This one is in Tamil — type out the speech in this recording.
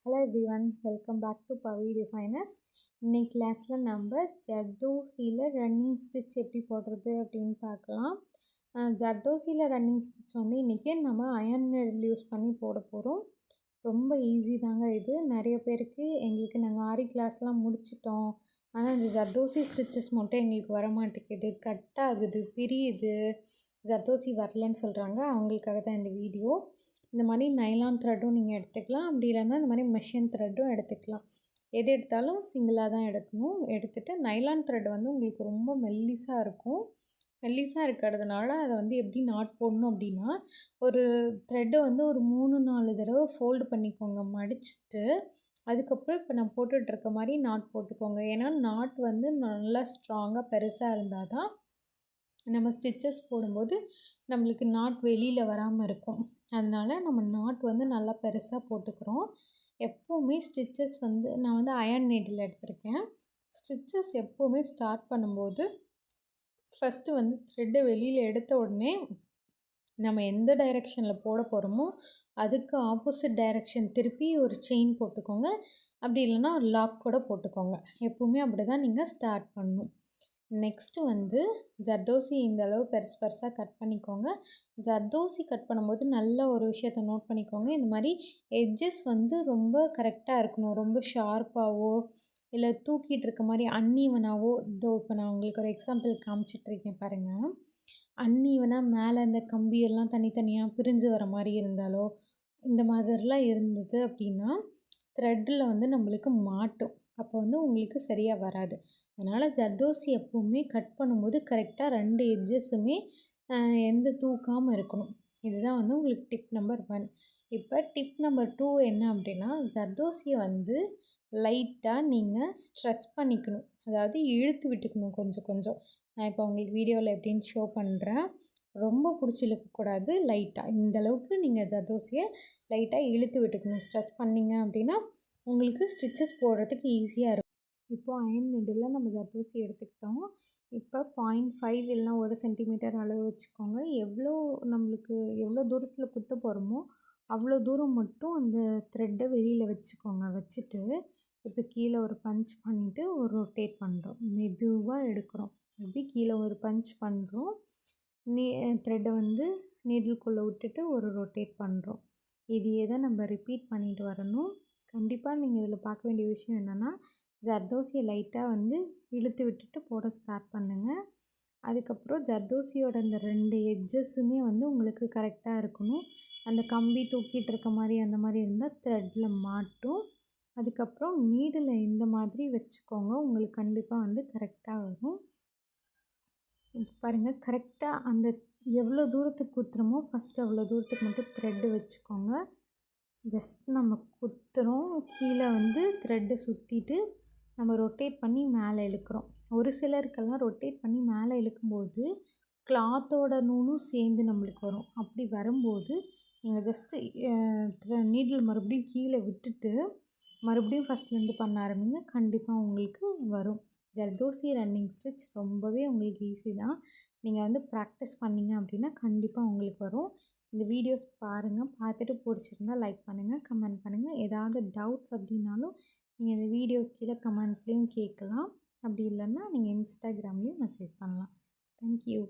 Hello everyone, welcome back to Pavi Designers. இன்னைக்கு கிளாஸில் நம்ம ஜர்தோசியில் ரன்னிங் ஸ்டிச் எப்படி போடுறது அப்படின்னு பார்க்கலாம். ஜர்தோசியில் ரன்னிங் ஸ்டிச் வந்து இன்றைக்கி நம்ம அயர்ன் நீடில் யூஸ் பண்ணி போட போகிறோம். ரொம்ப ஈஸி தாங்க இது. நிறைய பேருக்கு எங்களுக்கு நாங்கள் ஆரி கிளாஸ்லாம் முடிச்சிட்டோம், ஆனால் இந்த ஜர்தோசி ஸ்டிச்சஸ் மட்டும் எங்களுக்கு வர மாட்டேங்குது, கட் ஆகுது, பிரியுது, ஜர்தோசி வரலன்னு சொல்கிறாங்க. அவங்களுக்காக தான் இந்த வீடியோ. இந்த மாதிரி நைலான் த்ரெட்டும் நீங்கள் எடுத்துக்கலாம், அப்படி இல்லைன்னா இந்த மாதிரி மெஷின் த்ரெட்டும் எடுத்துக்கலாம். எது எடுத்தாலும் சிங்கிளாக தான் எடுக்கணும். எடுத்துகிட்டு நைலான் த்ரெட் வந்து உங்களுக்கு ரொம்ப மெல்லிஸாக இருக்கும். மெல்லிஸாக இருக்கிறதுனால அதை வந்து எப்படி நாட் போடணும் அப்படின்னா, ஒரு த்ரெட்டை வந்து ஒரு 3-4 தடவை ஃபோல்டு பண்ணிக்கோங்க மடிச்சுட்டு. அதுக்கப்புறம் இப்போ நான் போட்டுட்ருக்க மாதிரி நாட் போட்டுக்கோங்க. ஏன்னா நாட் வந்து நல்லா ஸ்ட்ராங்காக பெருசாக இருந்தால் தான் நம்ம ஸ்டிச்சஸ் போடும்போது நம்மளுக்கு நாட் வெளியில் வராமல் இருக்கும். அதனால் நம்ம நாட் வந்து நல்லா பெருசாக போட்டுக்கிறோம். எப்போவுமே ஸ்டிச்சஸ் வந்து நான் வந்து அயர்ன் நீடில் எடுத்திருக்கேன். ஸ்டிச்சஸ் எப்போவுமே ஸ்டார்ட் பண்ணும்போது ஃபஸ்ட்டு வந்து த்ரெட்டை வெளியில் எடுத்த உடனே நம்ம எந்த டைரெக்ஷனில் போட போகிறோமோ அதுக்கு ஆப்போசிட் டைரெக்ஷன் திருப்பி ஒரு செயின் போட்டுக்கோங்க. அப்படி இல்லைன்னா ஒரு லாக் கூட போட்டுக்கோங்க. எப்போவுமே அப்படி தான் நீங்கள் ஸ்டார்ட் பண்ணணும். நெக்ஸ்ட்டு வந்து ஜர்தோசி இந்த அளவு பெருசு பெருசாக கட் பண்ணிக்கோங்க. ஜர்தோசி கட் பண்ணும்போது நல்ல ஒரு விஷயத்தை நோட் பண்ணிக்கோங்க. இந்த மாதிரி எட்ஜஸ் வந்து ரொம்ப கரெக்டாக இருக்கணும். ரொம்ப ஷார்ப்பாகவோ இல்லை தூக்கிட்டு இருக்க மாதிரி அன்ஈவனாகவோ, இதோ இப்போ நான் உங்களுக்கு ஒரு எக்ஸாம்பிள் காமிச்சிட்ருக்கேன் பாருங்கள். அன்ஈவனாக மேலே இந்த கம்பியெல்லாம் தனித்தனியாக பிரிஞ்சு வர மாதிரி இருந்தாலோ, இந்த மாதிரிலாம் இருந்தது அப்படின்னா த்ரெட்டில் வந்து நம்மளுக்கு மாட்டும். அப்போ வந்து உங்களுக்கு சரியாக வராது. அதனால் ஜர்தோசி எப்போவுமே கட் பண்ணும்போது கரெக்டாக 2 எட்ஜஸுமே எந்த தூக்காமல் இருக்கணும். இதுதான் வந்து உங்களுக்கு டிப் நம்பர் 1. இப்போ டிப் நம்பர் 2 என்ன அப்படின்னா, ஜர்தோசியை வந்து லைட்டாக நீங்கள் ஸ்ட்ரெச் பண்ணிக்கணும். அதாவது இழுத்து விட்டுக்கணும் கொஞ்சம் கொஞ்சம். நான் இப்போ உங்களுக்கு வீடியோவில் எப்படின்னு ஷோ பண்ணுறேன். ரொம்ப பிடிச்சி இழுக்கக்கூடாது, லைட்டாக இந்தளவுக்கு நீங்கள் ஜர்தோசியை லைட்டாக இழுத்து விட்டுக்கணும். ஸ்ட்ரெச் பண்ணிங்க அப்படின்னா உங்களுக்கு ஸ்டிச்சஸ் போடுறதுக்கு ஈஸியாக இருக்கும். இப்போது அயர்ன் நீடில் நம்ம ஜர்தோசி எடுத்துக்கிட்டோம். இப்போ 0.5 இல்லைனா 1 சென்டிமீட்டர் அளவு வச்சுக்கோங்க. நம்மளுக்கு எவ்வளோ தூரத்தில் குத்த போகிறோமோ அவ்வளோ தூரம் மட்டும் அந்த த்ரெட்டை வெளியில் வச்சுக்கோங்க. வச்சுட்டு இப்போ கீழே ஒரு பஞ்ச் பண்ணிவிட்டு ஒரு ரொட்டேட் பண்ணுறோம். மெதுவாக எடுக்கிறோம். எப்படி கீழே ஒரு பஞ்ச் பண்ணுறோம், த்ரெட்டை வந்து நீடிலுக்குள்ளே விட்டுட்டு ஒரு ரொட்டேட் பண்ணுறோம். இதையே தான் நம்ம ரிப்பீட் பண்ணிட்டு வரணும். கண்டிப்பாக நீங்கள் இதில் பார்க்க வேண்டிய விஷயம் என்னென்னா, ஜர்தோசியை லைட்டாக வந்து இழுத்து விட்டுட்டு போட ஸ்டார்ட் பண்ணுங்கள். அதுக்கப்புறம் ஜர்தோசியோட இந்த 2 எட்ஜஸுமே வந்து உங்களுக்கு கரெக்டாக இருக்கணும். அந்த கம்பி தூக்கிட்டு இருக்க மாதிரி அந்த மாதிரி இருந்தால் த்ரெட்டில் மாட்டும். அதுக்கப்புறம் நீடில் இந்த மாதிரி வச்சுக்கோங்க. உங்களுக்கு கண்டிப்பாக வந்து கரெக்டாக வரும். இப்போ பாருங்கள், கரெக்டாக அந்த எவ்வளோ தூரத்துக்கு குத்துறோமோ ஃபஸ்ட்டு அவ்வளோ தூரத்துக்கு மட்டும் த்ரெட்டு வச்சுக்கோங்க. ஜஸ்ட் நம்ம குத்துறோம், கீழே வந்து த்ரெட்டை சுற்றிட்டு நம்ம ரொட்டேட் பண்ணி மேலே இழுக்கிறோம். ஒரு சிலருக்கெல்லாம் ரொட்டேட் பண்ணி மேலே இழுக்கும்போது கிளாத்தோட நூலும் சேர்ந்து நம்மளுக்கு வரும். அப்படி வரும்போது நீங்கள் ஜஸ்ட்டு நீடில் மறுபடியும் கீழே விட்டுட்டு மறுபடியும் ஃபஸ்ட்லேருந்து பண்ண ஆரம்பிங்க. கண்டிப்பாக உங்களுக்கு வரும். ஜர்தோசி ரன்னிங் ஸ்டிச் ரொம்பவே உங்களுக்கு ஈஸி தான். நீங்கள் வந்து ப்ராக்டிஸ் பண்ணிங்க அப்படின்னா கண்டிப்பாக உங்களுக்கு வரும். இந்த வீடியோஸ் பாருங்கள். பார்த்துட்டு பிடிச்சிருந்தால் லைக் பண்ணுங்கள், கமெண்ட் பண்ணுங்கள். ஏதாவது டவுட்ஸ் அப்படின்னாலும் நீங்கள் இந்த வீடியோ கீழே கமெண்ட்லேயும் கேட்கலாம். அப்படி இல்லைன்னா நீங்கள் இன்ஸ்டாகிராம்லேயும் மெசேஜ் பண்ணலாம். தேங்க்யூ.